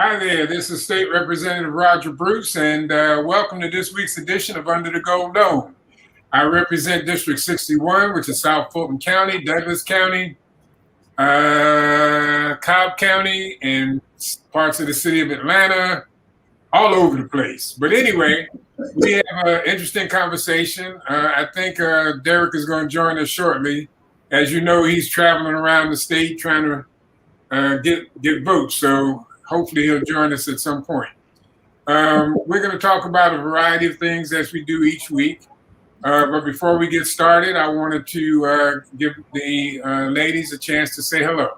Hi there, this is State Representative Roger Bruce, and welcome to this week's edition of Under the Gold Dome. I represent District 61, which is South Fulton County, Douglas County, Cobb County, and parts of the city of Atlanta, all over the place. But anyway, we have an interesting conversation. I think Derek is going to join us shortly. As you know, he's traveling around the state trying to get votes, so hopefully he'll join us at some point. We're going to talk about a variety of things as we do each week. But before we get started, I wanted to give the ladies a chance to say hello.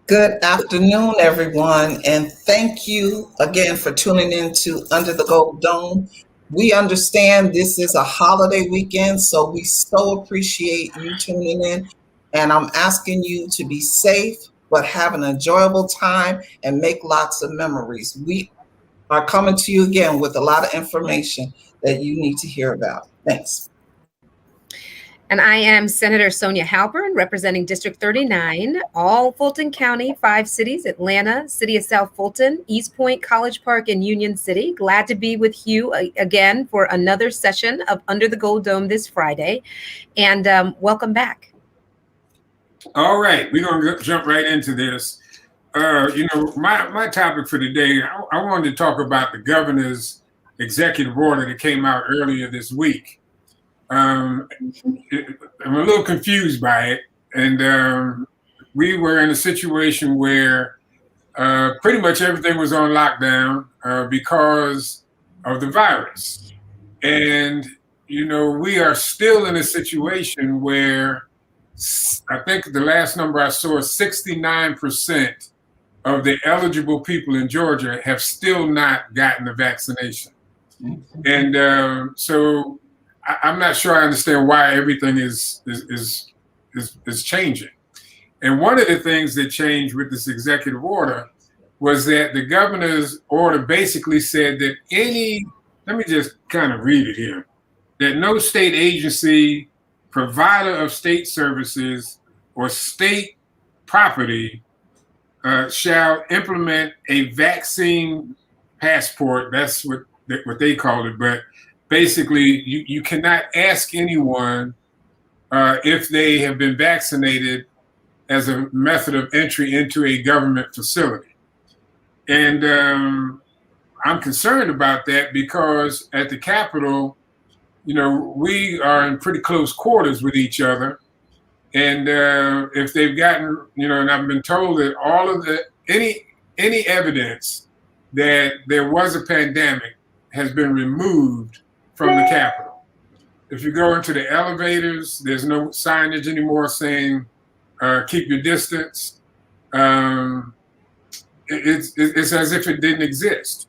Good afternoon, everyone, and thank you again for tuning in to Under the Gold Dome. We understand this is a holiday weekend, so we so appreciate you tuning in, and I'm asking you to be safe, but have an enjoyable time and make lots of memories. We are coming to you again with a lot of information that you need to hear about. Thanks. And I am Senator Sonia Halpern, representing District 39, all Fulton County, 5 cities, Atlanta, City of South Fulton, East Point, College Park, and Union City. Glad to be with you again for another session of Under the Gold Dome this Friday. And welcome back. All right, we're going to jump right into this. My topic for today, I wanted to talk about the governor's executive order that came out earlier this week. I'm a little confused by it, and we were in a situation where pretty much everything was on lockdown because of the virus. And, we are still in a situation where I think the last number I saw, 69% of the eligible people in Georgia have still not gotten the vaccination. And so I'm not sure I understand why everything is changing. And one of the things that changed with this executive order was that the governor's order basically said that let me just kind of read it here, that no state agency, provider of state services, or state property shall implement a vaccine passport. That's what they called it, but basically, you cannot ask anyone if they have been vaccinated as a method of entry into a government facility. And I'm concerned about that because at the Capitol, we are in pretty close quarters with each other. And if they've gotten, and I've been told that all of any evidence that there was a pandemic has been removed from the Capitol. If you go into the elevators, there's no signage anymore saying keep your distance. It's as if it didn't exist,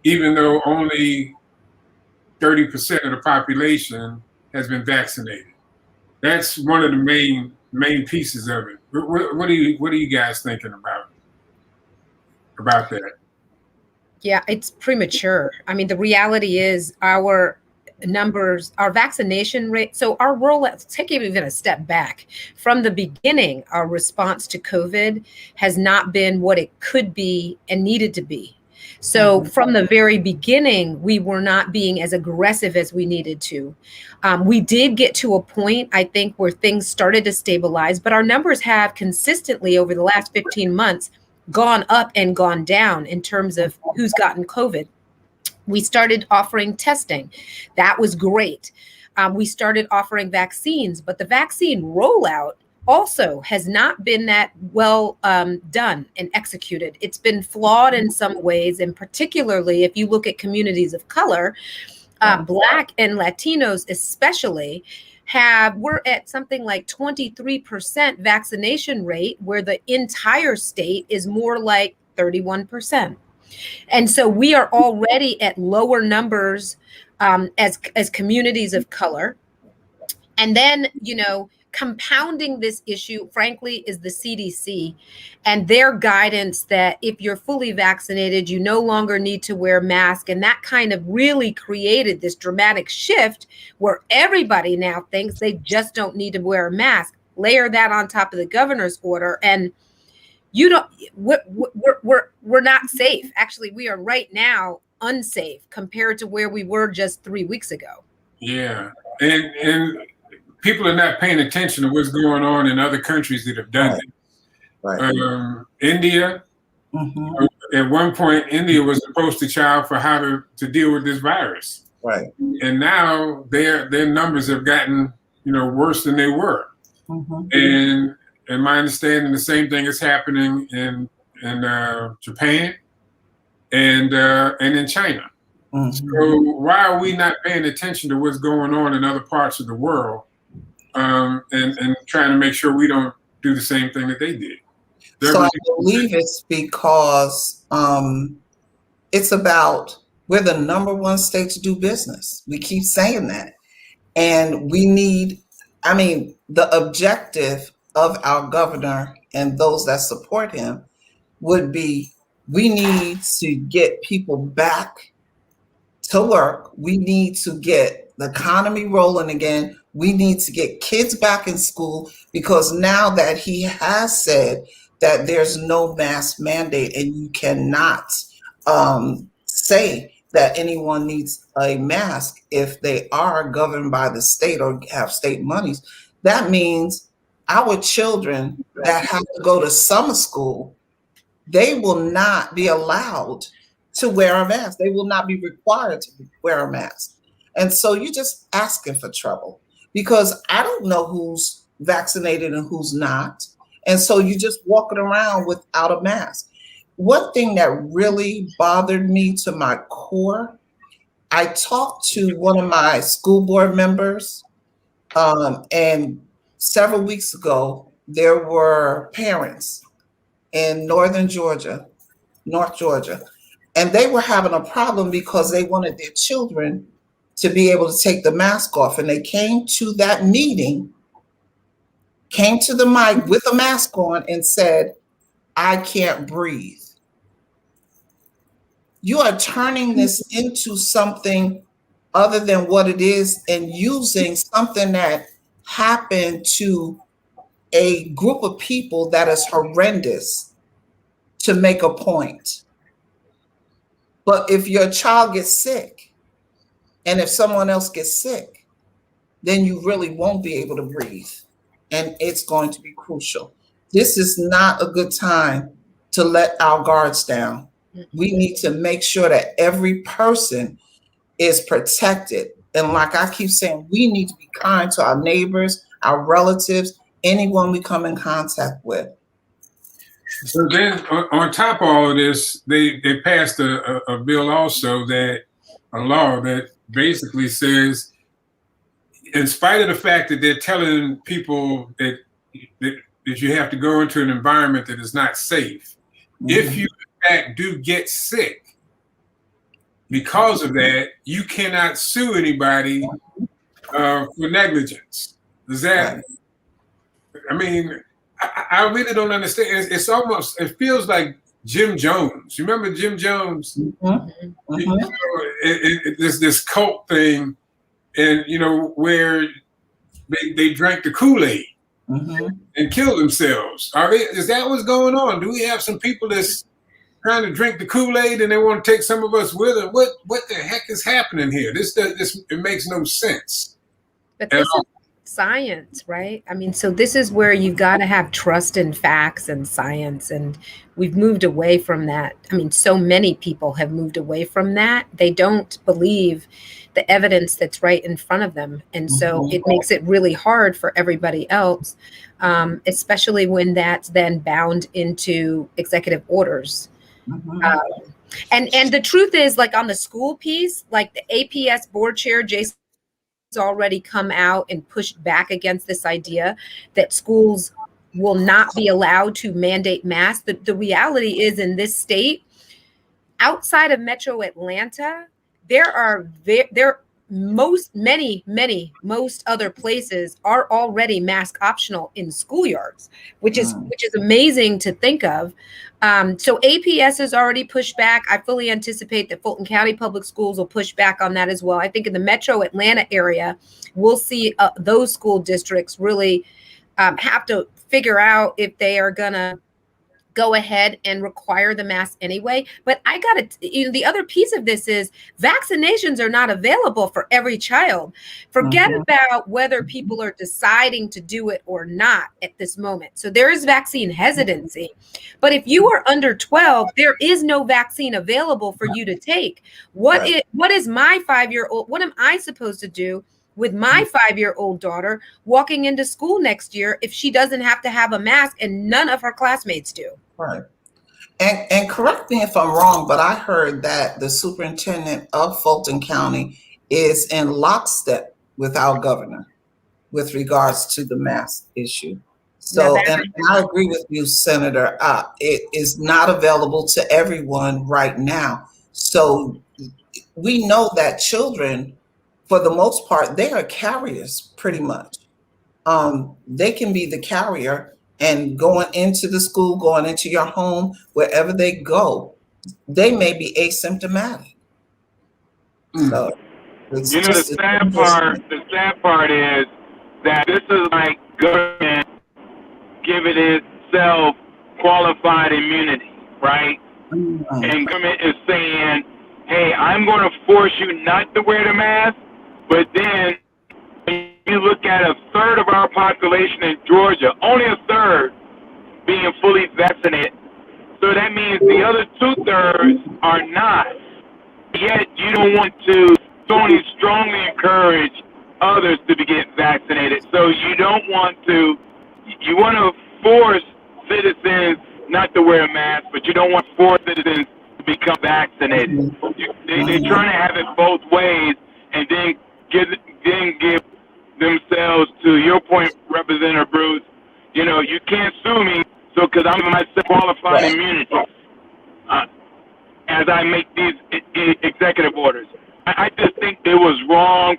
even though only 30% of the population has been vaccinated. That's one of the main pieces of it. What are you guys thinking about that? Yeah, it's premature. I mean, the reality is our numbers, our vaccination rate. So our rollout, take even a step back from the beginning, our response to COVID has not been what it could be and needed to be. So from the very beginning, we were not being as aggressive as we needed to. We did get to a point, I think, where things started to stabilize, but our numbers have consistently over the last 15 months gone up and gone down in terms of who's gotten COVID. We started offering testing. That was great. We started offering vaccines, but the vaccine rollout also has not been that well done and executed. It's been flawed in some ways, and particularly if you look at communities of color, Black and Latinos especially, we're at something like 23% vaccination rate, where the entire state is more like 31%. And so we are already at lower numbers as communities of color. And then, compounding this issue, frankly, is the CDC and their guidance that if you're fully vaccinated, you no longer need to wear a mask. And that kind of really created this dramatic shift where everybody now thinks they just don't need to wear a mask. Layer that on top of the governor's order. And you don't, we're not safe. Actually, we are right now unsafe compared to where we were just 3 weeks ago. Yeah. And people are not paying attention to what's going on in other countries that have done it. Right. India, Mm-hmm. at one point, India was the poster child for how to deal with this virus. Right. And now their numbers have gotten, worse than they were. Mm-hmm. And my understanding, the same thing is happening in Japan and in China. Mm-hmm. So why are we not paying attention to what's going on in other parts of the world, and trying to make sure we don't do the same thing that they did? So I believe it's because it's about, we're the number one state to do business. We keep saying that. And we need, the objective of our governor and those that support him would be, we need to get people back to work. We need to get the economy rolling again. We need to get kids back in school, because now that he has said that there's no mask mandate and you cannot say that anyone needs a mask if they are governed by the state or have state monies, that means our children that have to go to summer school, they will not be allowed to wear a mask. They will not be required to wear a mask. And so you're just asking for trouble, because I don't know who's vaccinated and who's not. And so you're just walking around without a mask. One thing that really bothered me to my core, I talked to one of my school board members, and several weeks ago, there were parents in North Georgia, and they were having a problem because they wanted their children to be able to take the mask off. And they came to that meeting, came to the mic with a mask on and said, "I can't breathe." You are turning this into something other than what it is, and using something that happened to a group of people that is horrendous to make a point. But if your child gets sick, and if someone else gets sick, then you really won't be able to breathe. And it's going to be crucial. This is not a good time to let our guards down. We need to make sure that every person is protected. And like I keep saying, we need to be kind to our neighbors, our relatives, anyone we come in contact with. So then, on top of all of this, they passed a bill also, a law that basically says, in spite of the fact that they're telling people that you have to go into an environment that is not safe, if you in fact do get sick because of that, you cannot sue anybody for negligence. Does that? I really don't understand. It's almost, it feels like Jim Jones. You remember Jim Jones? There's this cult thing, and where they drank the Kool-Aid and killed themselves. Is that what's going on? Do we have some people that's trying to drink the Kool-Aid and they want to take some of us with them? What the heck is happening here? It makes no sense. But this is science, right? So this is where you've got to have trust in facts and science, and we've moved away from that. So many people have moved away from that. They don't believe the evidence that's right in front of them, and so it makes it really hard for everybody else, especially when that's then bound into executive orders. And the truth is, like on the school piece, like the APS board chair, Jason, already come out and pushed back against this idea that schools will not be allowed to mandate masks. The reality is, in this state, outside of Metro Atlanta, most other places are already mask optional in schoolyards, which is amazing to think of. So APS has already pushed back. I fully anticipate that Fulton County Public Schools will push back on that as well. I think in the Metro Atlanta area, we'll see those school districts really have to figure out if they are going to go ahead and require the mask anyway. But I got to, the other piece of this is vaccinations are not available for every child. Forget about whether people are deciding to do it or not at this moment. So there is vaccine hesitancy. But if you are under 12, there is no vaccine available for you to take. What is my 5-year-old? What am I supposed to do with my 5-year-old daughter walking into school next year if she doesn't have to have a mask and none of her classmates do? Right. And correct me if I'm wrong, but I heard that the superintendent of Fulton County is in lockstep with our governor with regards to the mask issue. So, and I agree with you, Senator. It is not available to everyone right now. So we know that children, for the most part, they are carriers pretty much. They can be the carrier and going into the school, going into your home, wherever they go, they may be asymptomatic. So the sad part is that this is like government giving itself qualified immunity, right? And government is saying, hey, I'm going to force you not to wear the mask, but then you look at a third of our population in Georgia, only a third being fully vaccinated. So that means the other 2/3 are not. Yet you don't want to strongly encourage others to get vaccinated. So you don't want to, you want to force citizens not to wear a mask, but you don't want to force citizens to become vaccinated. They're trying to have it both ways and then give themselves, to your point, Representative Bruce, you can't sue me, so because I'm myself qualified immunity as I make these executive orders. I just think it was wrong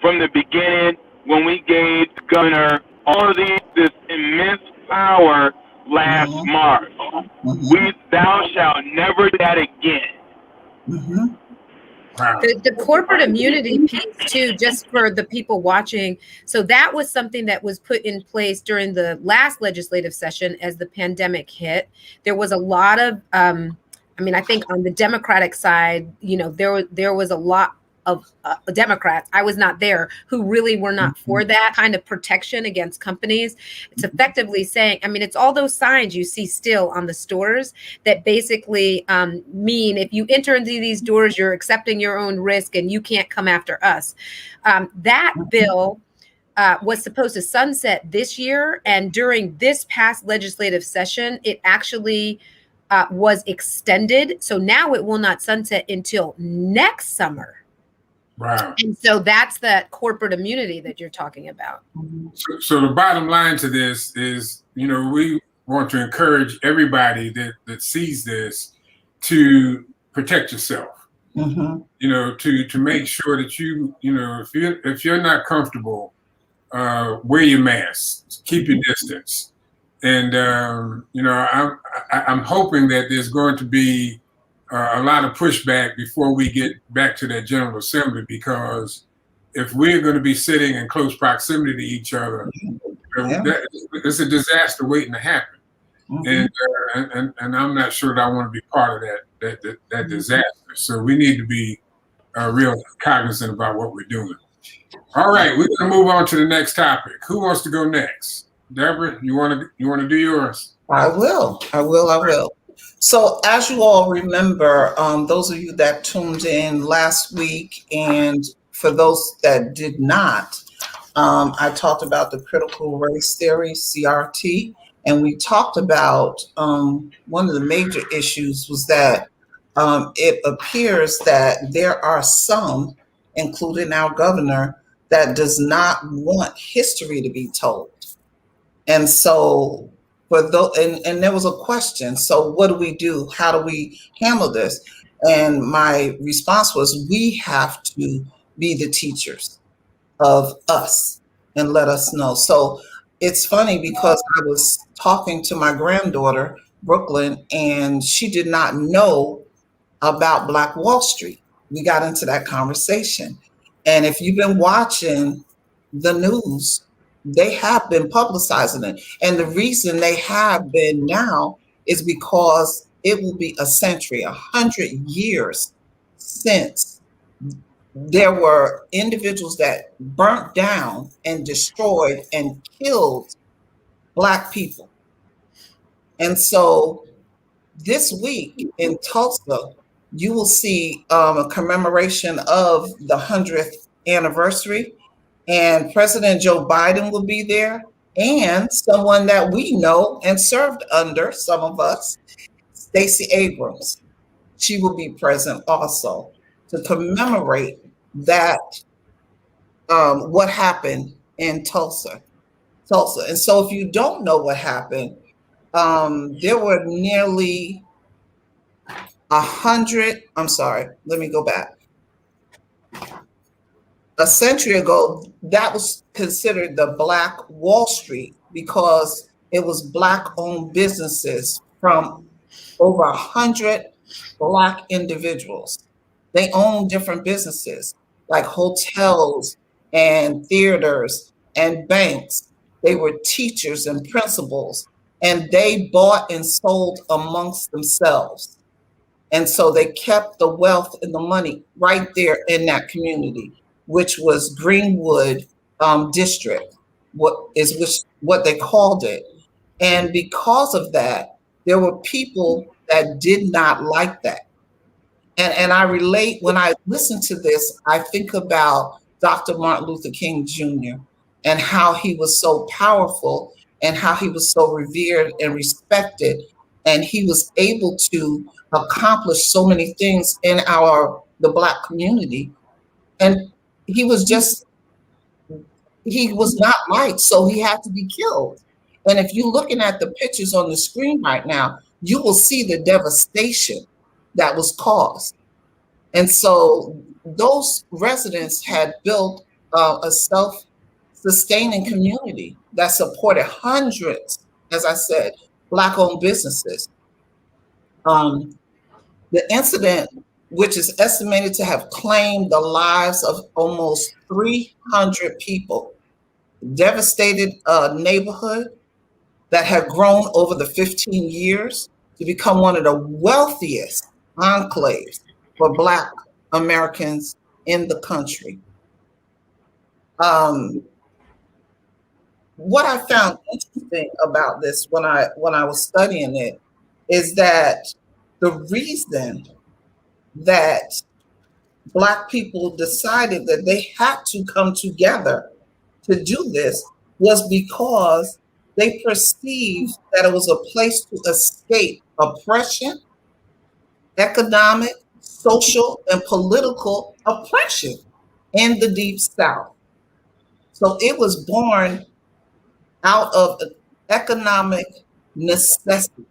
from the beginning when we gave the governor all of this immense power last March. Thou shalt never do that again. The corporate immunity piece too, just for the people watching. So that was something that was put in place during the last legislative session as the pandemic hit. There was a lot of, I think on the Democratic side, there was a lot of Democrats, I was not there, who really were not for that kind of protection against companies. It's effectively saying, it's all those signs you see still on the stores that basically mean if you enter into these doors, you're accepting your own risk and you can't come after us. That bill was supposed to sunset this year. And during this past legislative session, it actually was extended. So now it will not sunset until next summer. Wow. And so that's that corporate immunity that you're talking about. So the bottom line to this is, we want to encourage everybody that sees this to protect yourself. To make sure that if you're not comfortable, wear your mask, keep your distance. And I'm hoping that there's going to be a lot of pushback before we get back to that General Assembly, because if we're going to be sitting in close proximity to each other, it's a disaster waiting to happen. And I'm not sure that I want to be part of that disaster. So we need to be real cognizant about what we're doing. All right, we're going to move on to the next topic. Who wants to go next? Deborah, you want to do yours? I will. So as you all remember, those of you that tuned in last week, and for those that did not, I talked about the critical race theory, CRT, and we talked about one of the major issues was that it appears that there are some, including our governor, that does not want history to be told. And so and there was a question. So what do we do? How do we handle this? And my response was, we have to be the teachers of us and let us know. So it's funny because I was talking to my granddaughter, Brooklyn, and she did not know about Black Wall Street. We got into that conversation. And if you've been watching the news, they have been publicizing it. And the reason they have been now is because it will be a century, 100 years since there were individuals that burnt down and destroyed and killed Black people. And so this week in Tulsa, you will see a commemoration of the 100th anniversary, and President Joe Biden will be there, and someone that we know and served under, some of us, Stacey Abrams. She will be present also to commemorate that, what happened in Tulsa. And so if you don't know what happened, there were nearly 100, I'm sorry, let me go back. A century ago, that was considered the Black Wall Street because it was Black-owned businesses from over 100 Black individuals. They owned different businesses like hotels and theaters and banks. They were teachers and principals, and they bought and sold amongst themselves. And so they kept the wealth and the money right there in that community, which was Greenwood District, what they called it. And because of that, there were people that did not like that. And I relate, when I listen to this, I think about Dr. Martin Luther King Jr. and how he was so powerful and how he was so revered and respected. And he was able to accomplish so many things in the Black community. And he was not liked, so he had to be killed. And if you're looking at the pictures on the screen right now, you will see the devastation that was caused. And so those residents had built a self-sustaining community that supported hundreds, as I said, Black-owned businesses. The incident, which is estimated to have claimed the lives of almost 300 people, devastated a neighborhood that had grown over the 15 years to become one of the wealthiest enclaves for Black Americans in the country. What I found interesting about this when I was studying it is that the reason that Black people decided that they had to come together to do this was because they perceived that it was a place to escape oppression, economic, social, and political oppression in the Deep South. So it was born out of an economic necessity.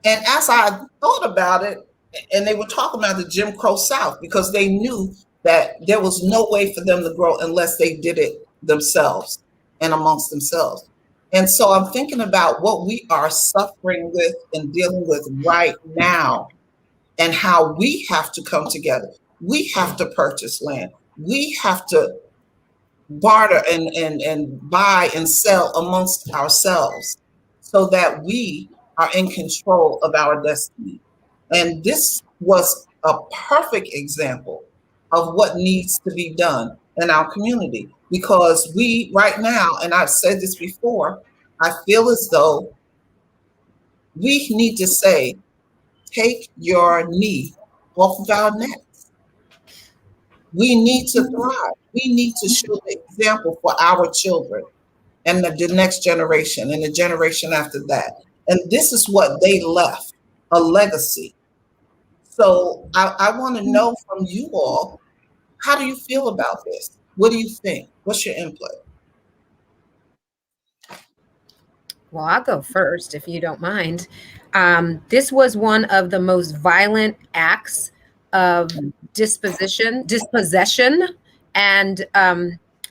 And as I thought about it, and they were talking about the Jim Crow South, because they knew that there was no way for them to grow unless they did it themselves and amongst themselves. And so I'm thinking about what we are suffering with and dealing with right now and how we have to come together. We have to purchase land. We have to barter and buy and sell amongst ourselves so that we are in control of our destiny. And this was a perfect example of what needs to be done in our community, because we right now, and I've said this before, I feel as though we need to say, take your knee off of our necks. We need to thrive. We need to show the example for our children and the next generation and the generation after that. And this is what they left, a legacy. So I want to know from you all, how do you feel about this? What do you think? What's your input? Well, I'll go first, if you don't mind. This was one of the most violent acts of dispossession, and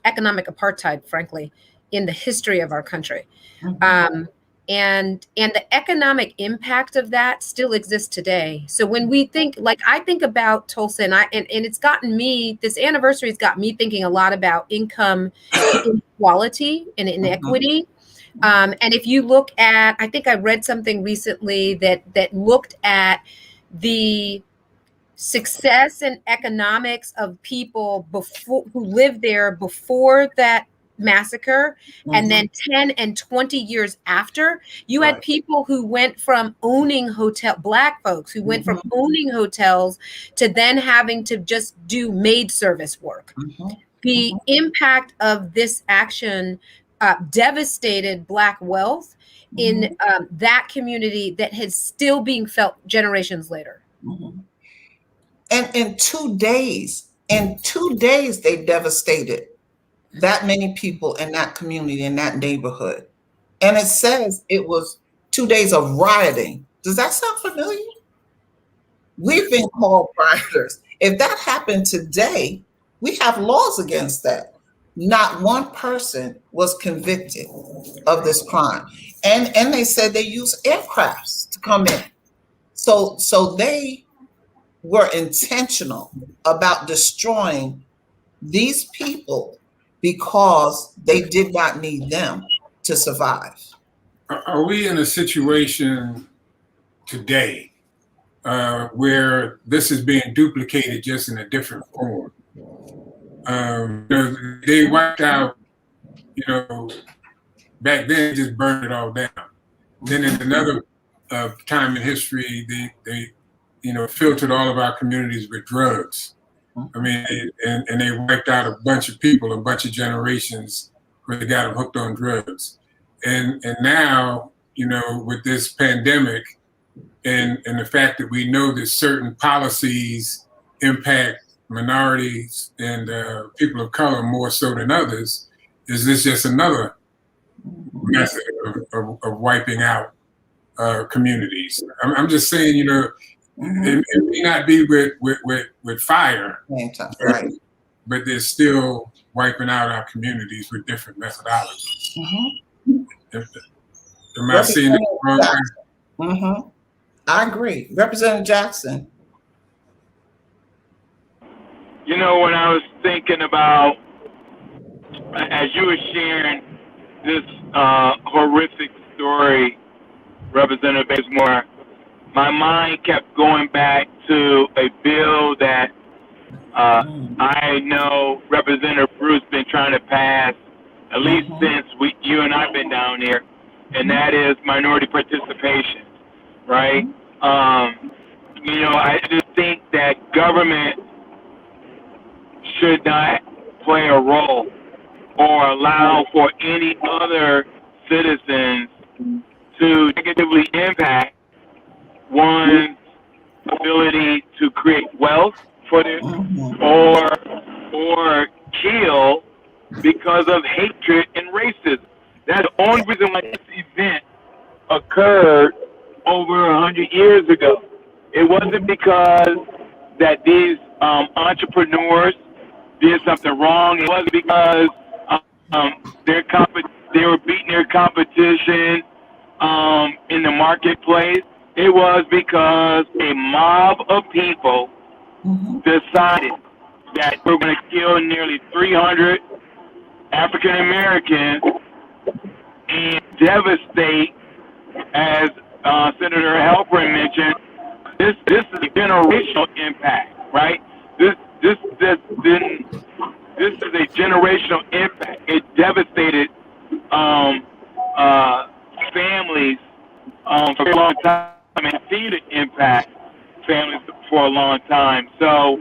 economic apartheid, frankly, in the history of our country. Mm-hmm. And the economic impact of that still exists today. So when we think, like I think about Tulsa, and it's gotten me, this anniversary has got me thinking a lot about income inequality and inequity. And if you look at, I think I read something recently that looked at the success and economics of people before who lived there before that massacre, and then 10 and 20 years after. You had people who went from owning Black folks who went from owning hotels to then having to just do maid service work. The impact of this action devastated Black wealth in that community that is still being felt generations later. And in 2 days, they devastated that many people in that community, in that neighborhood. And it says it was 2 days of rioting. Does that sound familiar? We've been called rioters. If that happened today, we have laws against that. Not one person was convicted of this crime. And they said they used aircrafts to come in. So they were intentional about destroying these people because they did not need them to survive. Are we in a situation today where this is being duplicated just in a different form? They wiped out, back then just burned it all down. Then in another time in history, they filtered all of our communities with drugs. I mean, and they wiped out a bunch of people, a bunch of generations where they got them hooked on drugs. And now, with this pandemic and the fact that we know that certain policies impact minorities and people of color more so than others, is this just another method of wiping out communities? I'm just saying, it may not be with fire, right? But they're still wiping out our communities with different methodologies. Am I seeing it wrong? I agree. Representative Jackson. When I was thinking about, as you were sharing this horrific story, Representative Bazemore, my mind kept going back to a bill that I know Representative Bruce been trying to pass at least since you and I've been down here, and that is minority participation, right? I just think that government should not play a role or allow for any other citizens to negatively impact one's ability to create wealth for them or kill because of hatred and racism. That's the only reason why this event occurred over 100 years ago. It wasn't because that these entrepreneurs did something wrong. It wasn't because they were beating their competition in the marketplace. It was because a mob of people decided that we're going to kill nearly 300 African Americans and devastate, as Senator Halpern mentioned, this is a generational impact, right? This is a generational impact. It devastated families for a long time and continue to impact families for a long time. So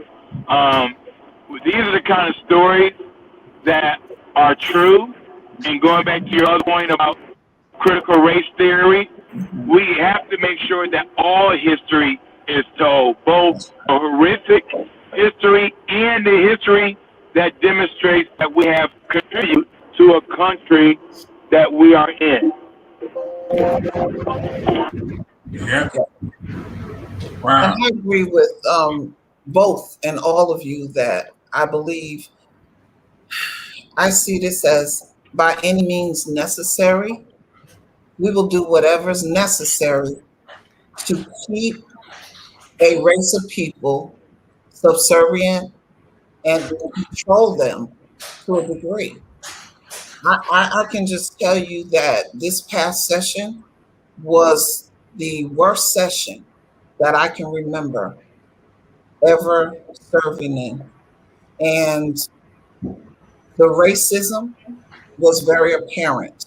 these are the kind of stories that are true. And going back to your other point about critical race theory, we have to make sure that all history is told, both a horrific history and the history that demonstrates that we have contributed to a country that we are in. Yeah. Wow. And I agree with both and all of you that I believe I see this as by any means necessary. We will do whatever is necessary to keep a race of people subservient and control them to a degree. I can just tell you that this past session was the worst session that I can remember ever serving in. And the racism was very apparent.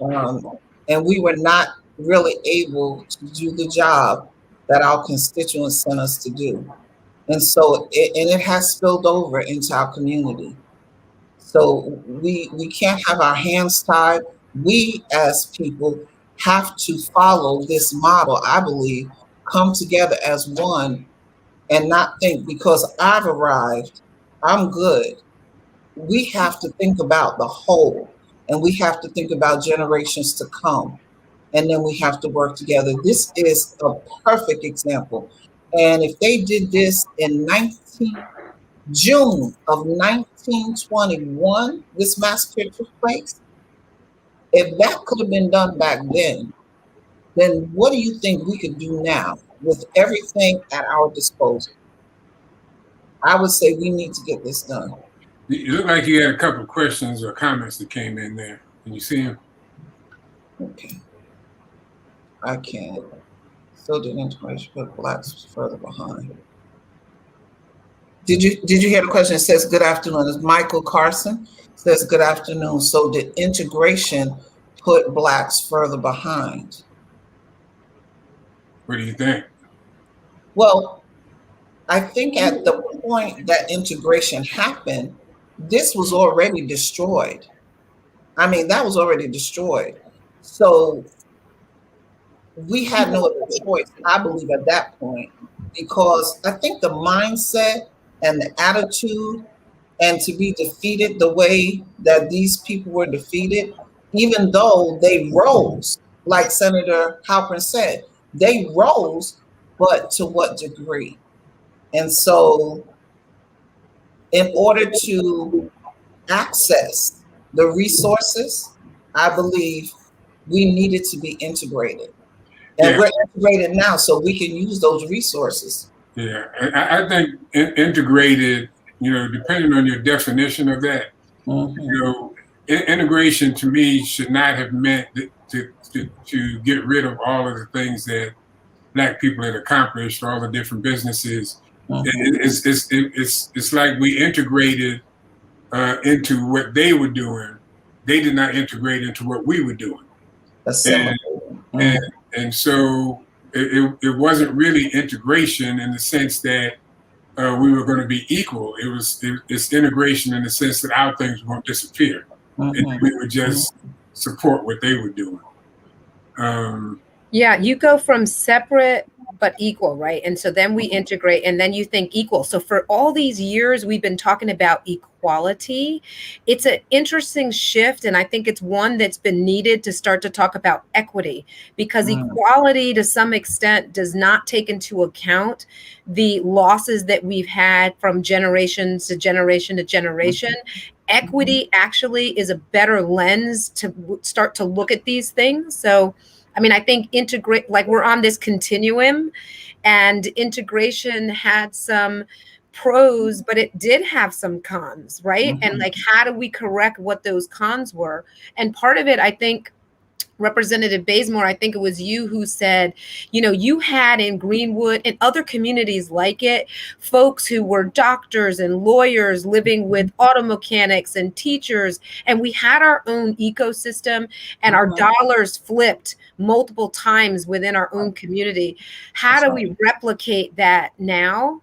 And we were not really able to do the job that our constituents sent us to do. And so it has spilled over into our community. So we can't have our hands tied. We as people have to follow this model, I believe, come together as one and not think because I've arrived, I'm good. We have to think about the whole, and we have to think about generations to come. And then we have to work together. This is a perfect example. And if they did this in June of 1921, this massacre took place, if that could have been done back then what do you think we could do now with everything at our disposal? I would say we need to get this done. You look like you had a couple of questions or comments that came in there. Can you see them? Okay. I can't. So did integration put blacks further behind. Did you hear the question? It says, good afternoon. It's Michael Carson. It says, good afternoon. So did integration put blacks further behind? What do you think? Well, I think at the point that integration happened, this was already destroyed. I mean, that was already destroyed. So we had no other choice, I believe, at that point, because I think the mindset and the attitude and to be defeated the way that these people were defeated, even though they rose, like Senator Halpern said, they rose, but to what degree? And so in order to access the resources, I believe we needed to be integrated. And we're integrated now, so we can use those resources. Yeah, I think integrated, depending on your definition of that, integration to me should not have meant to get rid of all of the things that Black people had accomplished, all the different businesses. It's like we integrated into what they were doing. They did not integrate into what we were doing. And so it wasn't really integration in the sense that we were going to be equal. It's integration in the sense that our things won't disappear. And we would just support what they were doing. Yeah, you go from separate but equal, right? And so then we integrate and then you think equal. So for all these years, we've been talking about equality. It's an interesting shift. And I think it's one that's been needed to start to talk about equity, because equality to some extent does not take into account the losses that we've had from generations to generation to generation. Equity actually is a better lens to start to look at these things. So I mean, I think we're on this continuum, and integration had some pros, but it did have some cons, right? And how do we correct what those cons were? And part of it, I think, Representative Bazemore, I think it was you who said, you had in Greenwood and other communities like it, folks who were doctors and lawyers living with auto mechanics and teachers, and we had our own ecosystem and our dollars flipped multiple times within our own community. How do we replicate that now?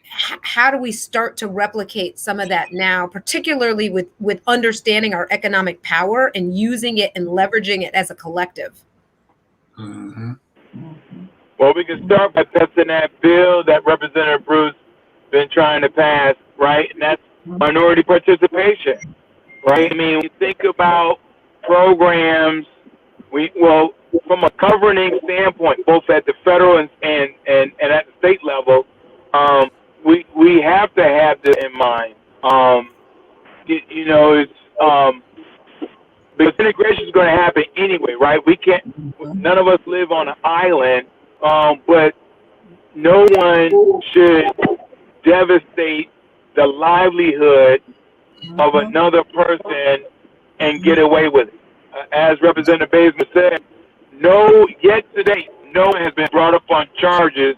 How do we start to replicate some of that now, particularly with understanding our economic power and using it and leveraging it as a collective? Well, we can start by testing that bill that Representative Bruce been trying to pass, right? And that's minority participation, right? I mean, we think about programs, from a governing standpoint, both at the federal and at the state level, we have to have this in mind. It's because integration is going to happen anyway, right? We can't. None of us live on an island, but no one should devastate the livelihood of another person and get away with it. As Representative Baseman said, yet today, no one has been brought up on charges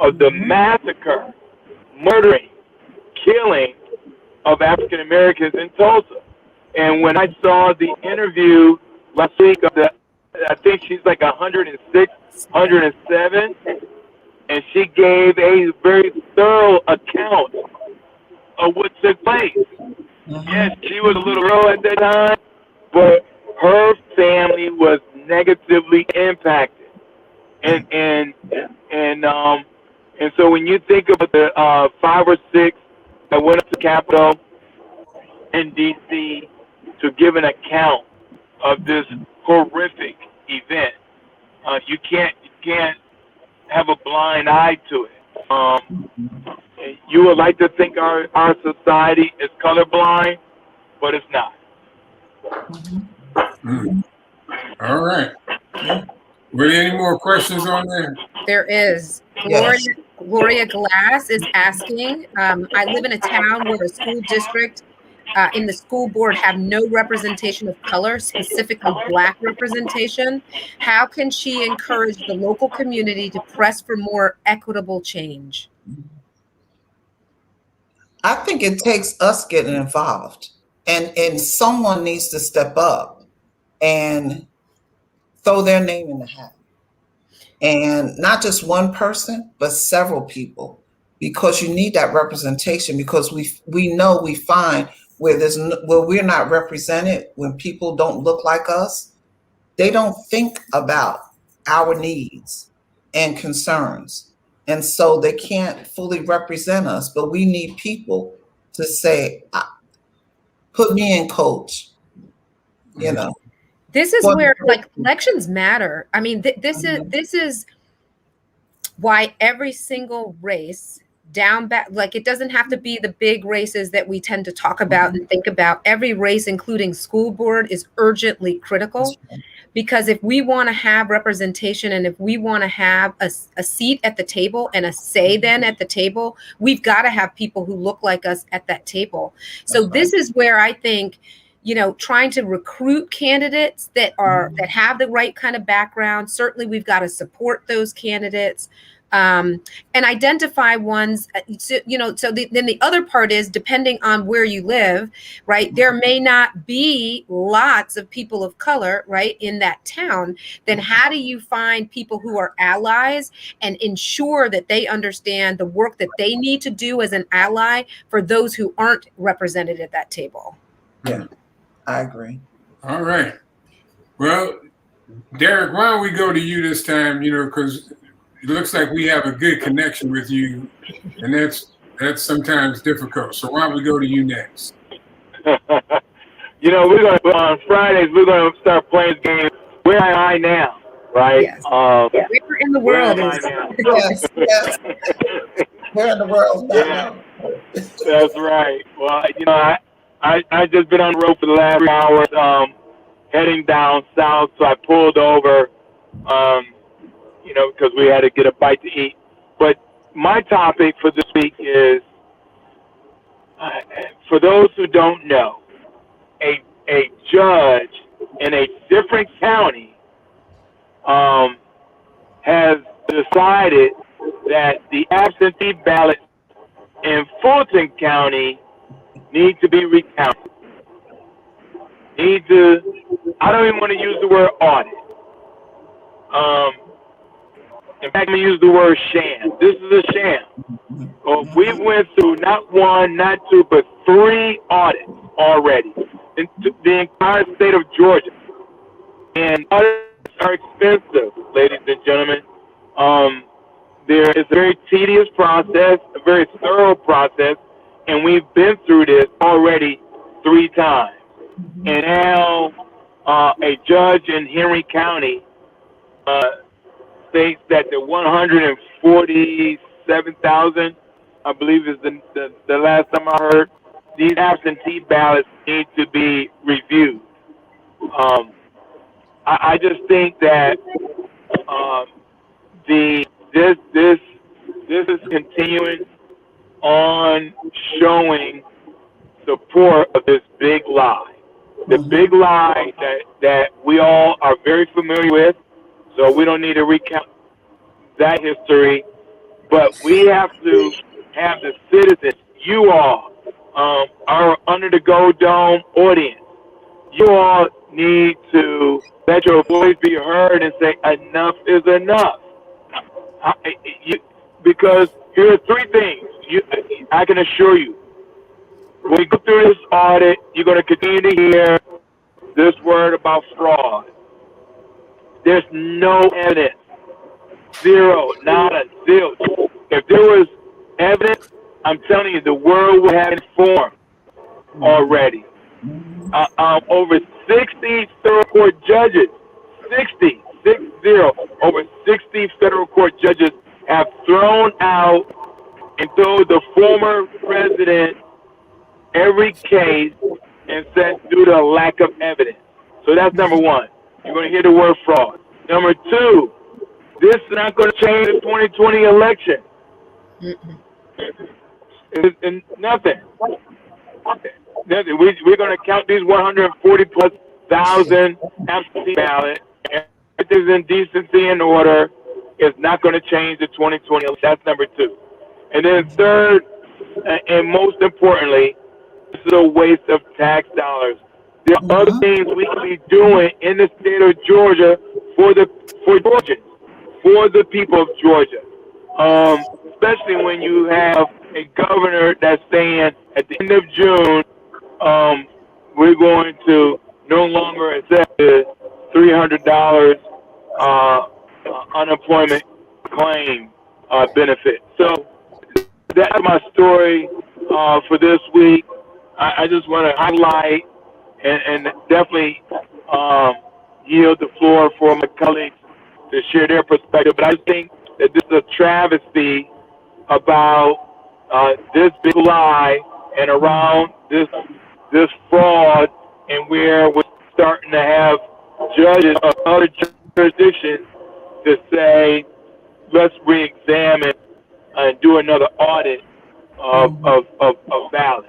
of the massacre, murdering, killing of African Americans in Tulsa. And when I saw the interview last week of I think she's like 106, 107, and she gave a very thorough account of what took place. Yes, she was a little girl at that time, but her family was negatively impacted. And so when you think about the 5 or 6 that went up to the Capitol in D.C. to give an account of this horrific event, you can't have a blind eye to it. You would like to think our society is colorblind, but it's not. All right. Were there any more questions on there? There is. Yes. Gloria Glass is asking, I live in a town where a school district in the school board have no representation of color, specifically Black representation. How can she encourage the local community to press for more equitable change? I think it takes us getting involved, and someone needs to step up and throw their name in the hat. And not just one person, but several people, because you need that representation, because we find where we're not represented, when people don't look like us, they don't think about our needs and concerns. And so they can't fully represent us, but we need people to say, put me in, coach, you know. This is where like elections matter. I mean, this is why every single race down back, like it doesn't have to be the big races that we tend to talk about and think about. Every race, including school board, is urgently critical. Because if we want to have representation and if we want to have a seat at the table and a say then at the table, we've got to have people who look like us at that table. So this is where I think, trying to recruit candidates that have the right kind of background. Certainly, we've got to support those candidates. And identify ones, then the other part is, depending on where you live, right, there may not be lots of people of color, right, in that town. Then how do you find people who are allies and ensure that they understand the work that they need to do as an ally for those who aren't represented at that table? Yeah, I agree. All right. Well, Derek, why don't we go to you this time, because it looks like we have a good connection with you, and that's sometimes difficult. So why don't we go to you next? We're going to, on Fridays, we're going to start playing games. Where am I now? Right? Yes. Where in the world is Yes. Where in the world is now? That's right. Well, I just been on the road for the last 3 hours, heading down south, so I pulled over, because we had to get a bite to eat. But my topic for this week is, for those who don't know, a judge in a different county has decided that the absentee ballot in Fulton County need to be recounted. I don't even want to use the word audit. In fact, I'm going to use the word sham. This is a sham. We went through not 1, not 2, but 3 audits already in the entire state of Georgia. And audits are expensive, ladies and gentlemen. There is a very tedious process, a very thorough process, and we've been through this already 3 times. And now a judge in Henry County states that the 147,000, I believe is the last time I heard, these absentee ballots need to be reviewed. I just think that this is continuing on showing support of this big lie. The big lie that we all are very familiar with, so we don't need to recount that history, but we have to have the citizens, you all, our Under the Gold Dome audience, you all need to let your voice be heard and say enough is enough. Because here are three things I can assure you. When we go through this audit, you're going to continue to hear this word about fraud. There's no evidence. Zero, nada, zilch. If there was evidence, I'm telling you, the world would have informed already. Over 60 federal court judges, 60, over 60 federal court judges have thrown out and told the former president every case and said due to lack of evidence. So that's number one. You're going to hear the word fraud. Number two, this is not going to change the 2020 election. It's nothing. We're going to count these 140 plus thousand absentee ballots. Everything's in decency and order. It's not going to change the 2020 election. That's number two. And then third, and most importantly, this is a waste of tax dollars. There are other things we can be doing in the state of Georgia for Georgians, for the people of Georgia. Especially when you have a governor that's saying at the end of June, we're going to no longer accept the $300 unemployment claim benefit. So that's my story for this week. I just want to highlight and definitely yield the floor for my colleagues to share their perspective. But I think that this is a travesty about this big lie and around this fraud, and where we're starting to have judges of other jurisdictions to say, let's re-examine and do another audit of ballots.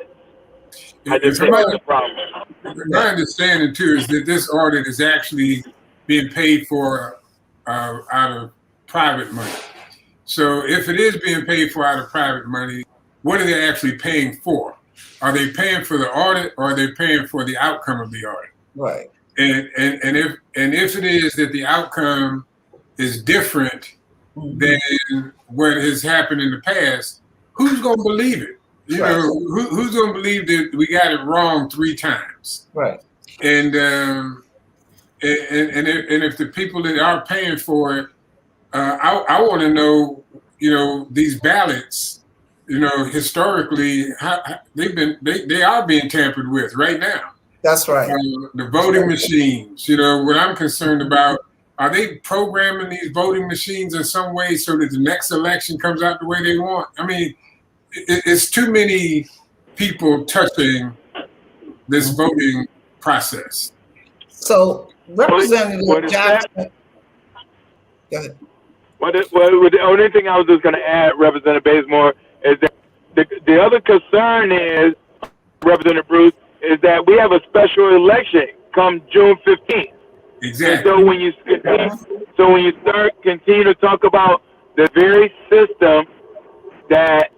I just think that's a problem. My understanding too is that this audit is actually being paid for out of private money. So if it is being paid for out of private money, what are they actually paying for? Are they paying for the audit, or are they paying for the outcome of the audit? Right. And if it is that the outcome is different than what has happened in the past, who's going to believe it? You know, who's going to believe that we got it wrong 3 times? Right. And if the people that are paying for it, I want to know, you know, these ballots, you know, historically, they are being tampered with right now. That's right. The voting machines, you know, what I'm concerned about, are they programming these voting machines in some way so that the next election comes out the way they want? I mean, it's too many people touching this voting process. So, Representative Jackson, go ahead. The only thing I was just going to add, Representative Bazemore, is that the other concern is, Representative Bruce, is that we have a special election come June 15th. Exactly. And so when you continue to talk about the very system that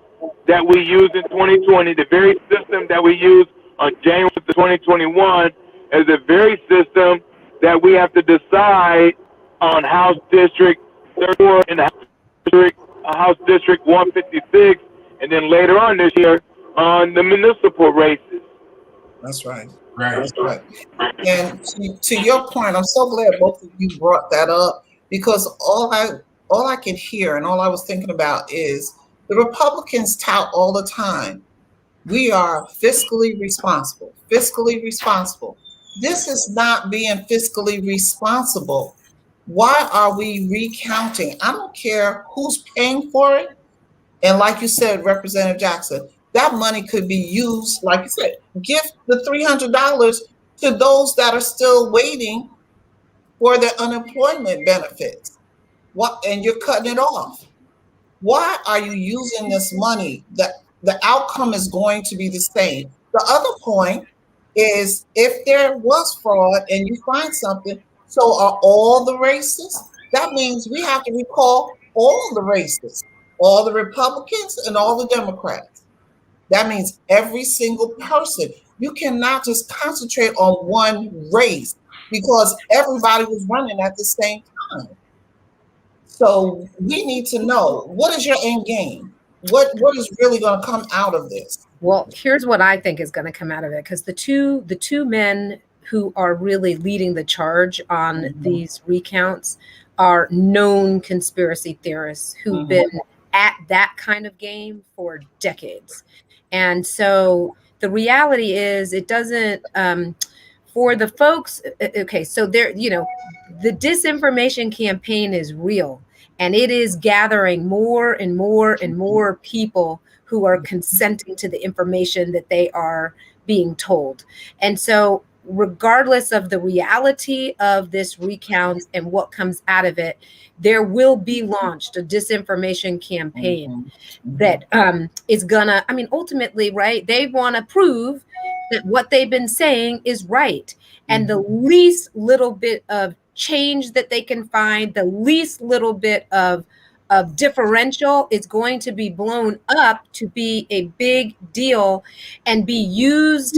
we use in 2020, the very system that we use on January 2021, is the very system that we have to decide on House District 34 and House District 156, and then later on this year on the municipal races. That's right. Right. That's right. And to your point, I'm so glad both of you brought that up, because all I can hear and all I was thinking about is the Republicans tout all the time, we are fiscally responsible, fiscally responsible. This is not being fiscally responsible. Why are we recounting? I don't care who's paying for it. And like you said, Representative Jackson, that money could be used, like you said, give the $300 to those that are still waiting for their unemployment benefits. And you're cutting it off. Why are you using this money? The outcome is going to be the same. The other point is if there was fraud and you find something, so are all the races? That means we have to recall all the races, all the Republicans and all the Democrats. That means every single person. You cannot just concentrate on one race because everybody was running at the same time. So we need to know, what is your end game? What is really going to come out of this? Well, here's what I think is going to come out of it, because the two men who are really leading the charge on these recounts are known conspiracy theorists who've been at that kind of game for decades. And so the reality is, it doesn't, for the folks, okay, so there, the disinformation campaign is real, and it is gathering more and more and more people who are consenting to the information that they are being told. And so regardless of the reality of this recount and what comes out of it, there will be launched a disinformation campaign that is gonna, ultimately, right, they want to prove that what they've been saying is right. And the least little bit of change that they can find, the least little bit of differential, is going to be blown up to be a big deal and be used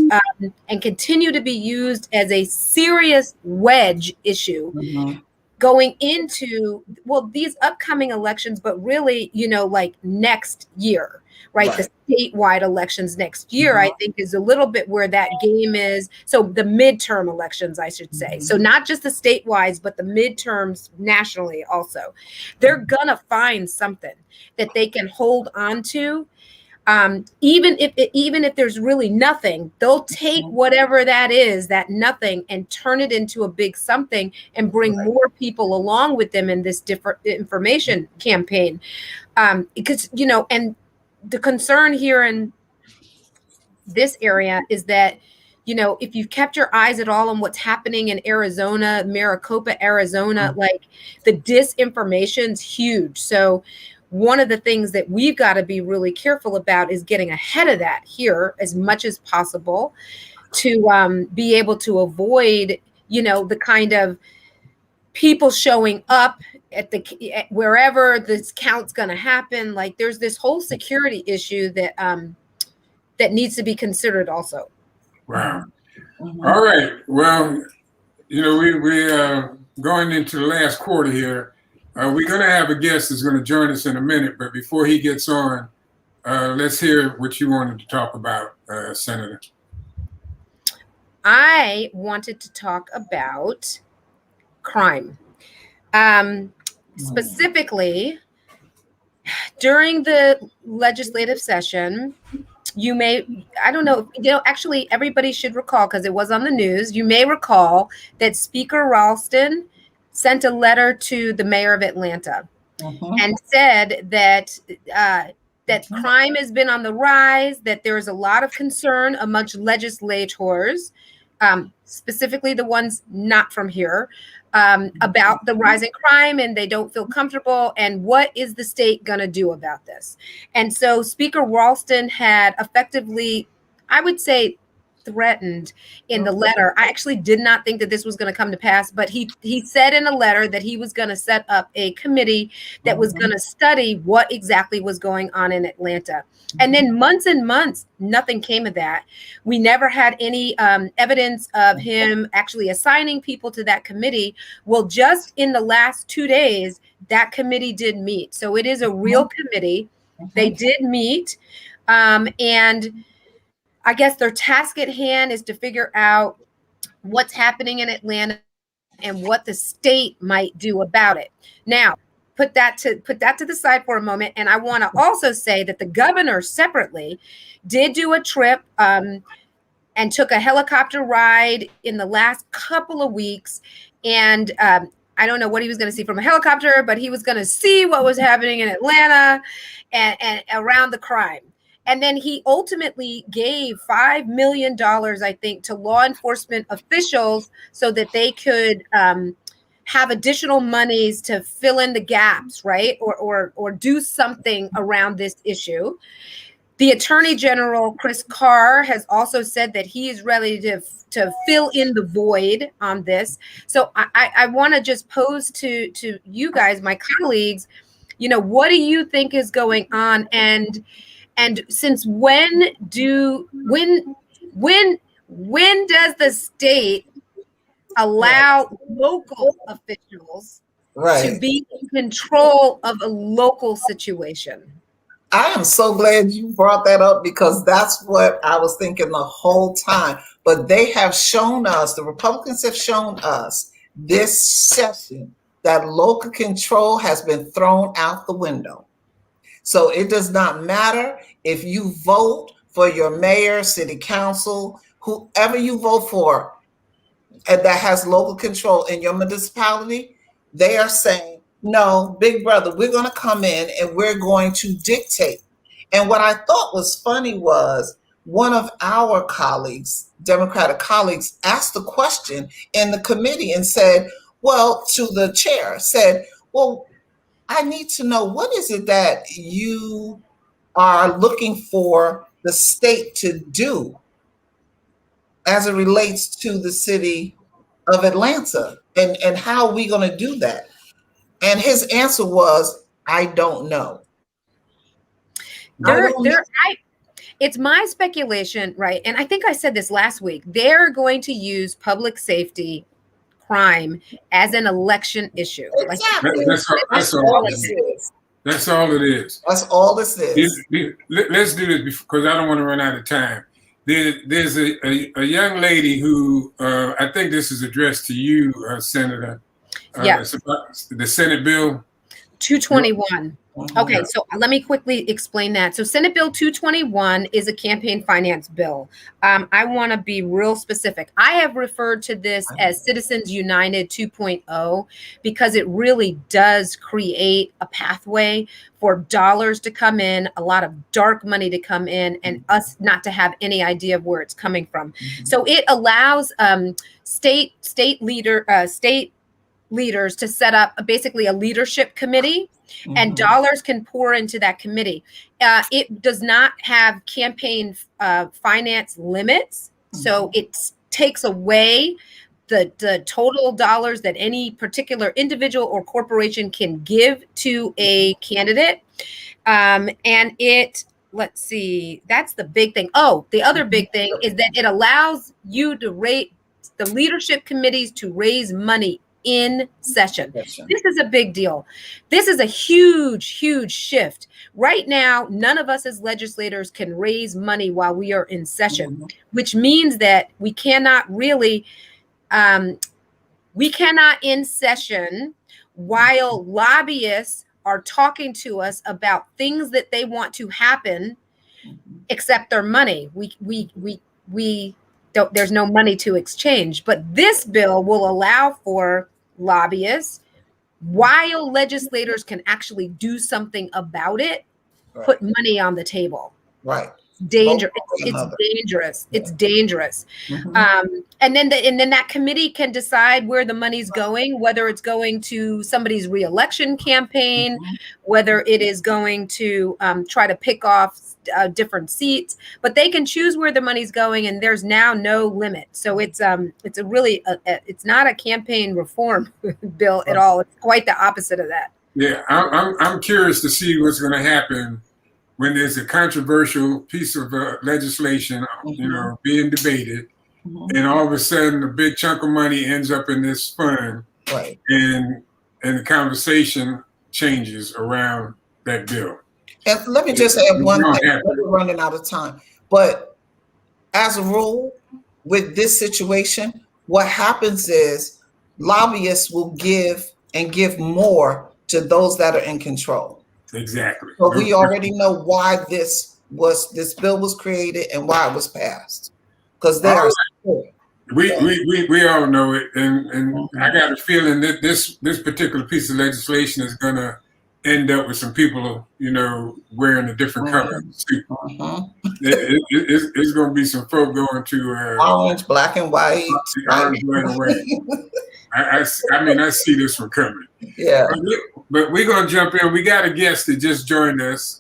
and continue to be used as a serious wedge issue going into, these upcoming elections, but really, like next year, right? The statewide elections next year, I think, is a little bit where that game is. So the midterm elections, I should say. So not just the statewide, but the midterms nationally also. They're gonna find something that they can hold on to. Even if there's really nothing, they'll take whatever that is, that nothing, and turn it into a big something and bring more people along with them in this different information campaign. Because, and the concern here in this area is that, if you've kept your eyes at all on what's happening in Arizona, Maricopa, Arizona, like the disinformation's huge. So one of the things that we've got to be really careful about is getting ahead of that here as much as possible to be able to avoid, the kind of people showing up at wherever this count's going to happen. Like there's this whole security issue that that needs to be considered also. Wow. All right. Well, we're going into the last quarter here. We're going to have a guest that's going to join us in a minute, but before he gets on, let's hear what you wanted to talk about, Senator. I wanted to talk about crime. Specifically, during the legislative session, I don't know, actually everybody should recall, because it was on the news, you may recall that Speaker Ralston sent a letter to the mayor of Atlanta and said that that crime has been on the rise, that there is a lot of concern amongst legislators, specifically the ones not from here, about the rising crime, and they don't feel comfortable. And what is the state going to do about this? And so Speaker Ralston had effectively, I would say, threatened in the letter. I actually did not think that this was going to come to pass, but he said in a letter that he was going to set up a committee that was going to study what exactly was going on in Atlanta. And then months and months, nothing came of that. We never had any evidence of him actually assigning people to that committee. Well, just in the last 2 days, that committee did meet. So it is a real committee. They did meet. And I guess their task at hand is to figure out what's happening in Atlanta and what the state might do about it. Now, put that to the side for a moment. And I want to also say that the governor separately did do a trip and took a helicopter ride in the last couple of weeks. And I don't know what he was going to see from a helicopter, but he was going to see what was happening in Atlanta and around the crime. And then he ultimately gave $5 million, I think, to law enforcement officials so that they could have additional monies to fill in the gaps, right? Or do something around this issue. The Attorney General, Chris Carr, has also said that he is ready to fill in the void on this. So I want to just pose to you guys, my colleagues, what do you think is going on? And since when does the state allow local officials to be in control of a local situation? I am so glad you brought that up, because that's what I was thinking the whole time. But they have shown us, the Republicans have shown us this session, that local control has been thrown out the window. So it does not matter if you vote for your mayor, city council, whoever you vote for, and that has local control in your municipality, they are saying, no, big brother, we're going to come in and we're going to dictate. And what I thought was funny was one of our colleagues, Democratic colleagues, asked the question in the committee and said, well, to the chair, said, well, I need to know, what is it that you are looking for the state to do as it relates to the city of Atlanta, and how are we going to do that? And his answer was, I don't know. It's my speculation, right? And I think I said this last week. They're going to use public safety crime as an election issue. Exactly. That's all it is. That's all it is. That's all this is. Let's do this, because I don't want to run out of time. There's a young lady who, I think this is addressed to you, Senator. Yes. The Senate Bill 221. Okay, so let me quickly explain that. So Senate Bill 221 is a campaign finance bill. I want to be real specific. I have referred to this as Citizens United 2.0 because it really does create a pathway for dollars to come in, a lot of dark money to come in, and us not to have any idea of where it's coming from. So it allows state leaders to set up basically a leadership committee, and dollars can pour into that committee. It does not have campaign finance limits, so it takes away the total dollars that any particular individual or corporation can give to a candidate. And let's see, that's the big thing. Oh, the other big thing is that it allows you to rate the leadership committees to raise money in session. This is a big deal. This is a huge, huge shift. Right now, none of us as legislators can raise money while we are in session, which means that we cannot really, in session while lobbyists are talking to us about things that they want to happen, accept their money. We there's no money to exchange. But this bill will allow for lobbyists, while legislators can actually do something about it, put money on the table. Right. Dangerous. It's dangerous. It's dangerous. And then that committee can decide where the money's going, whether it's going to somebody's reelection campaign, whether it is going to try to pick off different seats, but they can choose where the money's going, and there's now no limit. So it's not a campaign reform bill at all. It's quite the opposite of that. Yeah, I'm curious to see what's going to happen when there's a controversial piece of legislation, being debated, and all of a sudden a big chunk of money ends up in this fund, and the conversation changes around that bill. And let me just add one thing. We're running out of time. But as a rule, with this situation, what happens is lobbyists will give more to those that are in control. Exactly. So we already know why this bill was created and why it was passed. Because they are we all know it, and I got a feeling that this particular piece of legislation is going to end up with some people, wearing a different color suit. It's going to be some folk going to orange, black, and white. Orange, black, and white. I see this one coming. Yeah. But we're going to jump in. We got a guest that just joined us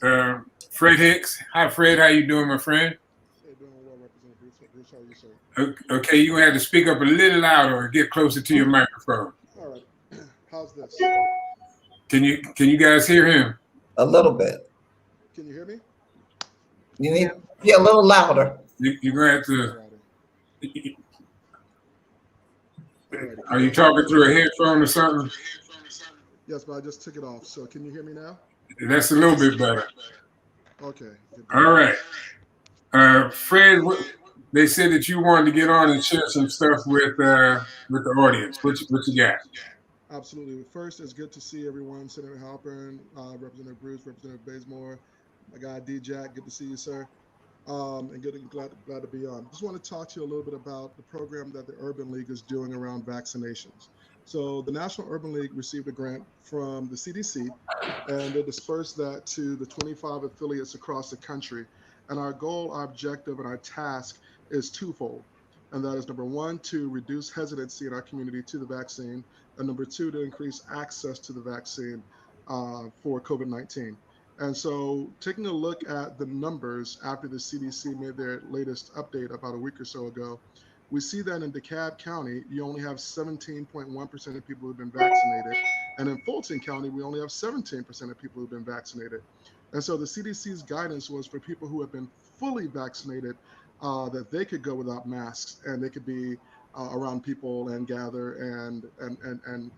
Fred Hicks. Hi, Fred. How you doing, my friend? Hey, doing well, Representative Bruce. How are you, sir? Okay, you're going to have to speak up a little louder or get closer to your microphone. All right. How's this? Can you guys hear him? A little bit. Can you hear me? You need to be a little louder. You're going to have Alrighty. Alrighty. Are you talking through a headphone or something? Yes, but I just took it off. So can you hear me now? That's a little bit better. Okay. All right. Fred, they said that you wanted to get on and share some stuff with the audience. What you got? Absolutely. First, it's good to see everyone. Senator Halpern, Representative Bruce, Representative Bazemore, my guy D-Jack. Good to see you, sir. And glad to be on. Just want to talk to you a little bit about the program that the Urban League is doing around vaccinations. So the National Urban League received a grant from the CDC, and they dispersed that to the 25 affiliates across the country. And our goal, our objective, and our task is twofold. And that is number one, to reduce hesitancy in our community to the vaccine, and number two, to increase access to the vaccine for COVID-19. And so taking a look at the numbers after the CDC made their latest update about a week or so ago, we see that in DeKalb County, you only have 17.1% of people who've been vaccinated. And in Fulton County, we only have 17% of people who've been vaccinated. And so the CDC's guidance was for people who have been fully vaccinated, that they could go without masks and they could be around people and gather and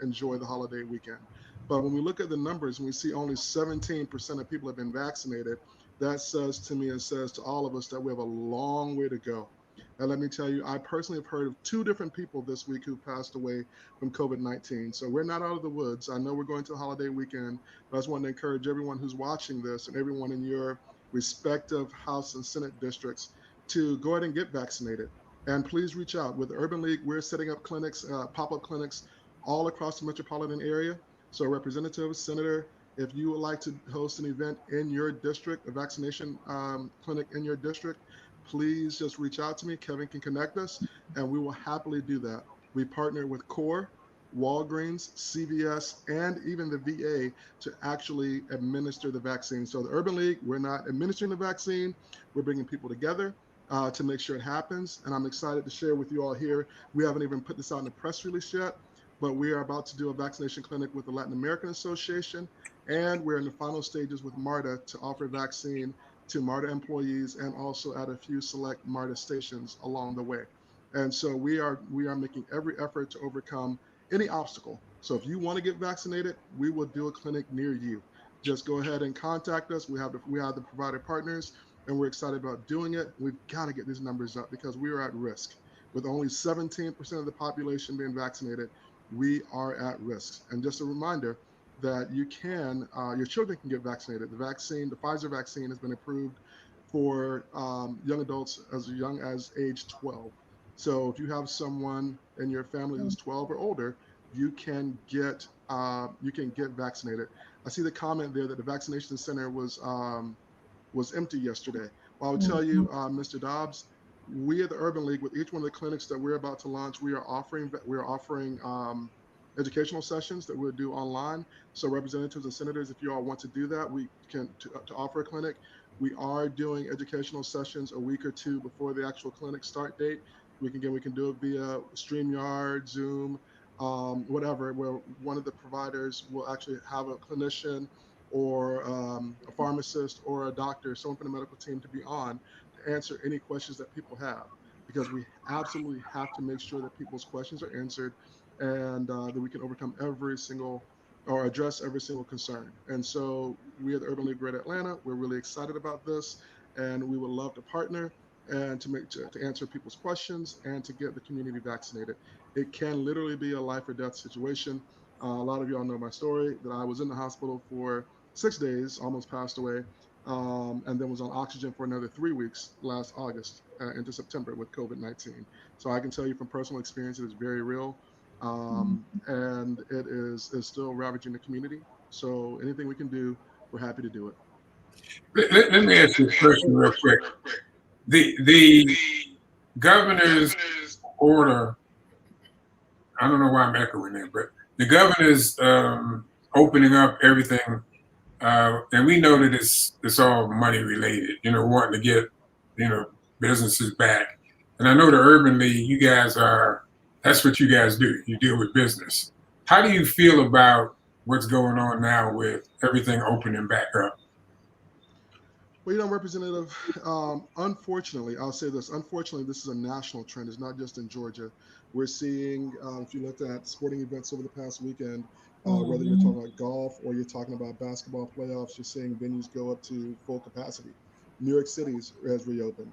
enjoy the holiday weekend. But when we look at the numbers and we see only 17% of people have been vaccinated, that says to me and says to all of us that we have a long way to go. And let me tell you, I personally have heard of 2 different people this week who passed away from COVID-19. So we're not out of the woods. I know we're going to the holiday weekend, but I just want to encourage everyone who's watching this and everyone in your respective House and Senate districts to go ahead and get vaccinated. And please reach out. With the Urban League, we're setting up clinics, pop-up clinics all across the metropolitan area. So Representative, Senator, if you would like to host an event in your district, a vaccination clinic in your district, please just reach out to me. Kevin can connect us, and we will happily do that. We partner with CORE, Walgreens, CVS, and even the VA to actually administer the vaccine. So the Urban League, we're not administering the vaccine. We're bringing people together to make sure it happens. And I'm excited to share with you all here. We haven't even put this out in the press release yet, but we are about to do a vaccination clinic with the Latin American Association, and we're in the final stages with MARTA to offer vaccine to MARTA employees and also at a few select MARTA stations along the way. And so we are making every effort to overcome any obstacle. So if you want to get vaccinated, we will do a clinic near you. Just go ahead and contact us. We have the provider partners, and we're excited about doing it. We've got to get these numbers up because we are at risk. With only 17% of the population being vaccinated, we are at risk. And just a reminder that you can, your children can get vaccinated. The Pfizer vaccine has been approved for young adults as young as age 12. So if you have someone in your family who's 12 or older, you can get vaccinated. I see the comment there that the vaccination center was empty yesterday. Well, I would tell you, Mr. Dobbs, we at the Urban League, with each one of the clinics that we're about to launch, we are offering educational sessions that we'll do online. So representatives and senators, if you all want to do that, we can to offer a clinic. We are doing educational sessions a week or two before the actual clinic start date. We can do it via StreamYard, Zoom, whatever, where one of the providers will actually have a clinician or a pharmacist or a doctor, someone from the medical team to be on to answer any questions that people have, because we absolutely have to make sure that people's questions are answered and that we can overcome address every single concern. And so we at the Urban League Greater Atlanta, we're really excited about this, and we would love to partner and to answer people's questions and to get the community vaccinated. It can literally be a life or death situation. A lot of y'all know my story, that I was in the hospital for 6 days, almost passed away, and then was on oxygen for another 3 weeks last August into September with COVID-19. So I can tell you from personal experience, it is very real. And it is still ravaging the community. So anything we can do, we're happy to do it. Let me ask you a question real quick. The governor's order, I don't know why I'm echoing it, but the governor's opening up everything and we know that it's all money related, wanting to get, businesses back. And I know the Urban League, that's what you guys do. You deal with business. How do you feel about what's going on now with everything opening back up? Well, Representative, unfortunately, I'll say this. Unfortunately, this is a national trend. It's not just in Georgia. We're seeing, if you looked at sporting events over the past weekend, whether you're talking about golf or you're talking about basketball playoffs, you're seeing venues go up to full capacity. New York City has reopened.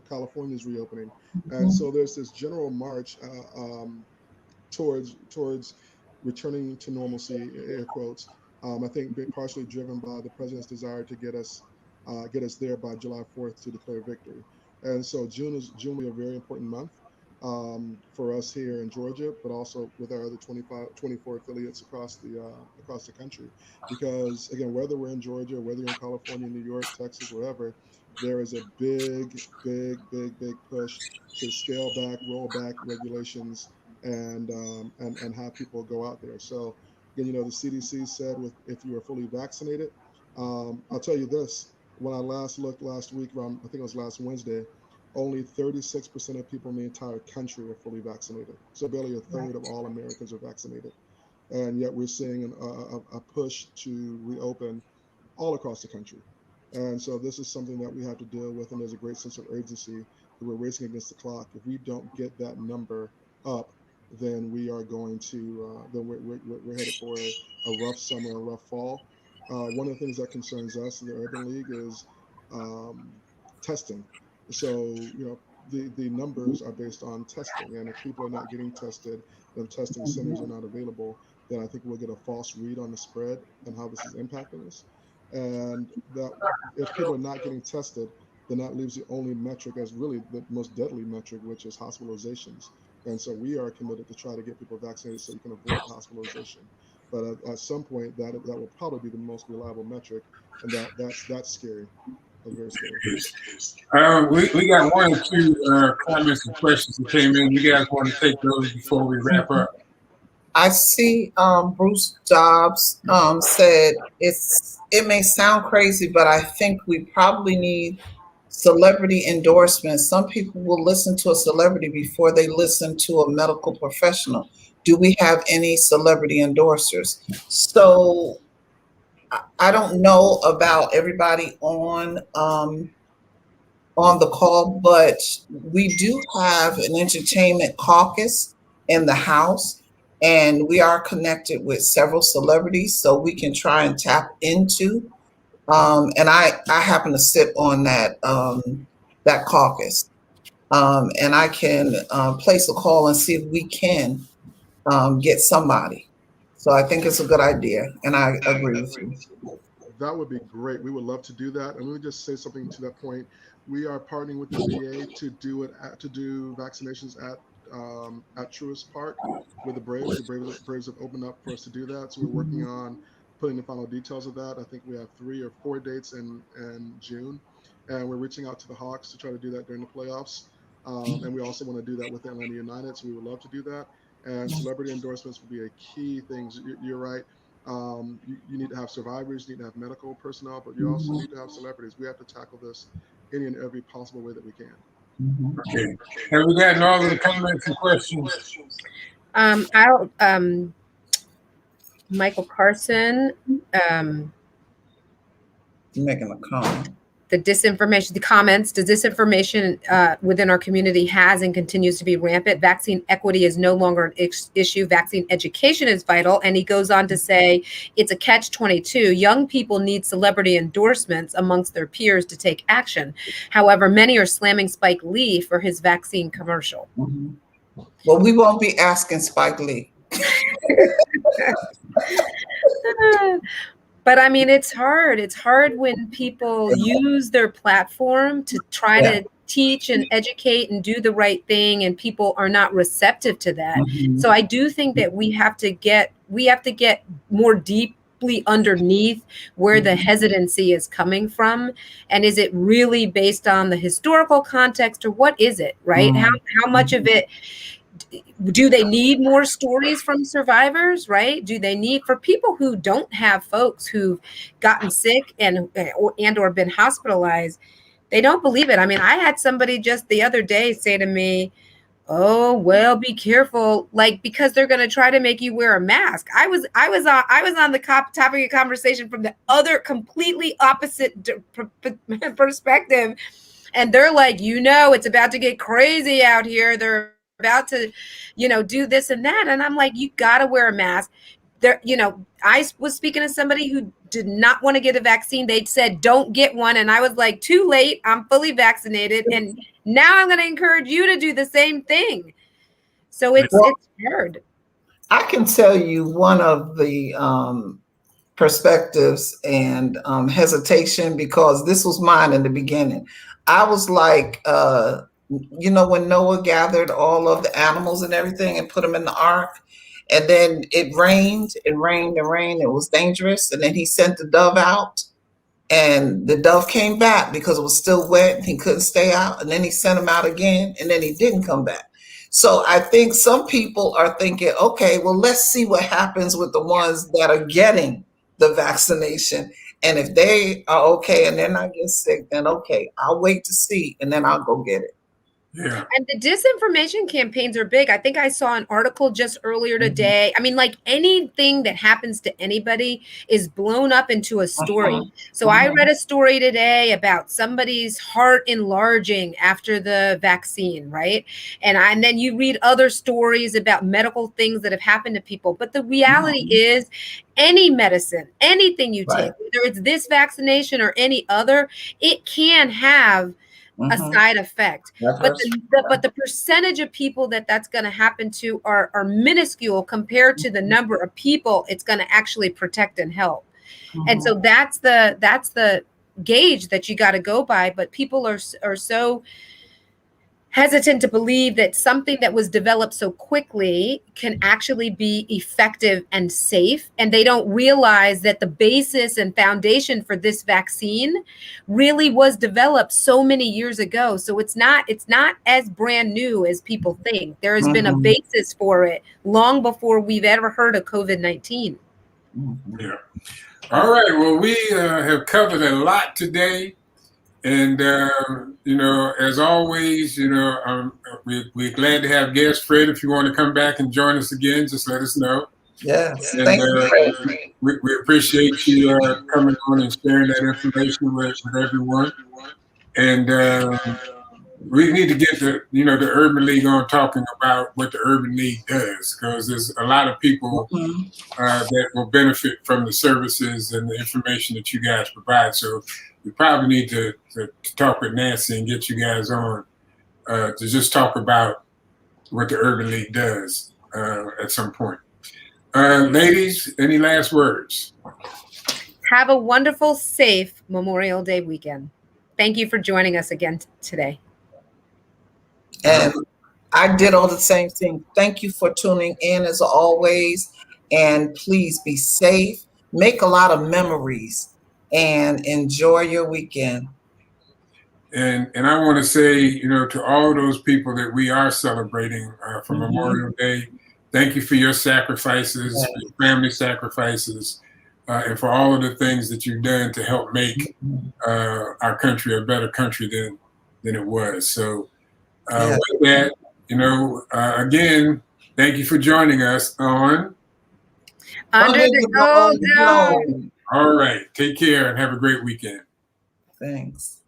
California is reopening. And so there's this general march towards returning to normalcy, air quotes. I think partially driven by the president's desire to get us there by July 4th to declare victory. And so June will be a very important month for us here in Georgia, but also with our other 24 affiliates across the country. Because again, whether we're in Georgia, whether you're in California, New York, Texas, wherever, there is a big push to scale back, roll back regulations, and have people go out there. So again, the CDC said if you are fully vaccinated, I'll tell you this: when I last looked last week, around I think it was last Wednesday, only 36% of people in the entire country are fully vaccinated. So barely a third of all Americans are vaccinated, and yet we're seeing a push to reopen all across the country. And so this is something that we have to deal with, and there's a great sense of urgency that we're racing against the clock. If we don't get that number up, then we are going to then we're headed for a rough summer, a rough fall. One of the things that concerns us in the Urban League is testing. So the numbers are based on testing, and if people are not getting tested, and testing centers are not available, then I think we'll get a false read on the spread and how this is impacting us. And that if people are not getting tested, then that leaves the only metric as really the most deadly metric, which is hospitalizations. And so we are committed to try to get people vaccinated so you can avoid hospitalization. But at some point, that will probably be the most reliable metric, and that's scary. That's very scary. We got one or two comments and questions that came in. You guys want to take those before we wrap up? I see Bruce Dobbs said it may sound crazy, but I think we probably need celebrity endorsements. Some people will listen to a celebrity before they listen to a medical professional. Do we have any celebrity endorsers? So I don't know about everybody on the call, but we do have an entertainment caucus in the House, and we are connected with several celebrities, so we can try and tap into. And I happen to sit on that caucus, and I can place a call and see if we can get somebody. So I think it's a good idea, and I agree with you. That would be great. We would love to do that. And let me just say something to that point. We are partnering with the VA to do vaccinations at Truist Park with the Braves. The Braves have opened up for us to do that. So we're working on putting the final details of that. I think we have 3 or 4 dates in June, and we're reaching out to the Hawks to try to do that during the playoffs. And we also want to do that with Atlanta United. So we would love to do that. And celebrity endorsements will be a key thing. You're right. You need to have survivors, you need to have medical personnel, but you also need to have celebrities. We have to tackle this any and every possible way that we can. Okay. Have we gotten all of the comments and questions? Michael Carson, making a comment. The disinformation within our community has and continues to be rampant. Vaccine equity is no longer an issue. Vaccine education is vital. And he goes on to say, it's a catch-22. Young people need celebrity endorsements amongst their peers to take action. However, many are slamming Spike Lee for his vaccine commercial. Well, we won't be asking Spike Lee. But I mean, it's hard. It's hard when people use their platform to try to teach and educate and do the right thing, and people are not receptive to that. So I do think that we have to get more deeply underneath where the hesitancy is coming from, and is it really based on the historical context, or what is it, right? How much of it do they need more stories from survivors, right? Do they need, for people who don't have folks who've gotten sick and or been hospitalized, they don't believe it. I mean, I had somebody just the other day say to me, "Oh, well, be careful," like, because they're going to try to make you wear a mask. I was on the topic of conversation from the other completely opposite perspective, and they're like, it's about to get crazy out here. They're about to, do this and that, and I'm like, you got to wear a mask. There, I was speaking to somebody who did not want to get a vaccine. They said, don't get one. And I was like, too late. I'm fully vaccinated. And now I'm going to encourage you to do the same thing. So it's hard. I can tell you one of the perspectives and hesitation, because this was mine in the beginning. I was like, when Noah gathered all of the animals and everything and put them in the ark, and then it rained, it was dangerous. And then he sent the dove out, and the dove came back because it was still wet and he couldn't stay out. And then he sent him out again, and then he didn't come back. So I think some people are thinking, okay, well, let's see what happens with the ones that are getting the vaccination. And if they are okay and they're not getting sick, then okay, I'll wait to see, and then I'll go get it. Yeah. And the disinformation campaigns are big. I think I saw an article just earlier today. I mean, like, anything that happens to anybody is blown up into a story. So I read a story today about somebody's heart enlarging after the vaccine, right? And then you read other stories about medical things that have happened to people. But the reality is, any medicine, anything you take, whether it's this vaccination or any other, it can have a side effect, but the percentage of people that's going to happen to are minuscule compared to the number of people it's going to actually protect and help. And so that's the gauge that you got to go by. But people are so hesitant to believe that something that was developed so quickly can actually be effective and safe. And they don't realize that the basis and foundation for this vaccine really was developed so many years ago. So it's not as brand new as people think. There has been a basis for it long before we've ever heard of COVID-19. Yeah. All right. Well, we have covered a lot today. And, as always, we're glad to have guests. Fred, if you want to come back and join us again, just let us know. Yes, and, thank you. We appreciate you coming on and sharing that information with everyone. And we need to get the Urban League on talking about what the Urban League does, because there's a lot of people that will benefit from the services and the information that you guys provide. So we probably need to talk with Nancy and get you guys on to just talk about what the Urban League does at some point. Ladies, any last words? Have a wonderful, safe Memorial Day weekend. Thank you for joining us again today. And I did all the same thing. Thank you for tuning in as always. And please be safe. Make a lot of memories and enjoy your weekend. And I want to say, to all those people that we are celebrating for Memorial Day, thank you for your sacrifices, for your family sacrifices, and for all of the things that you've done to help make our country a better country than it was. So with that, again, thank you for joining us on Under the Gold Dome. All right. Take care and have a great weekend. Thanks.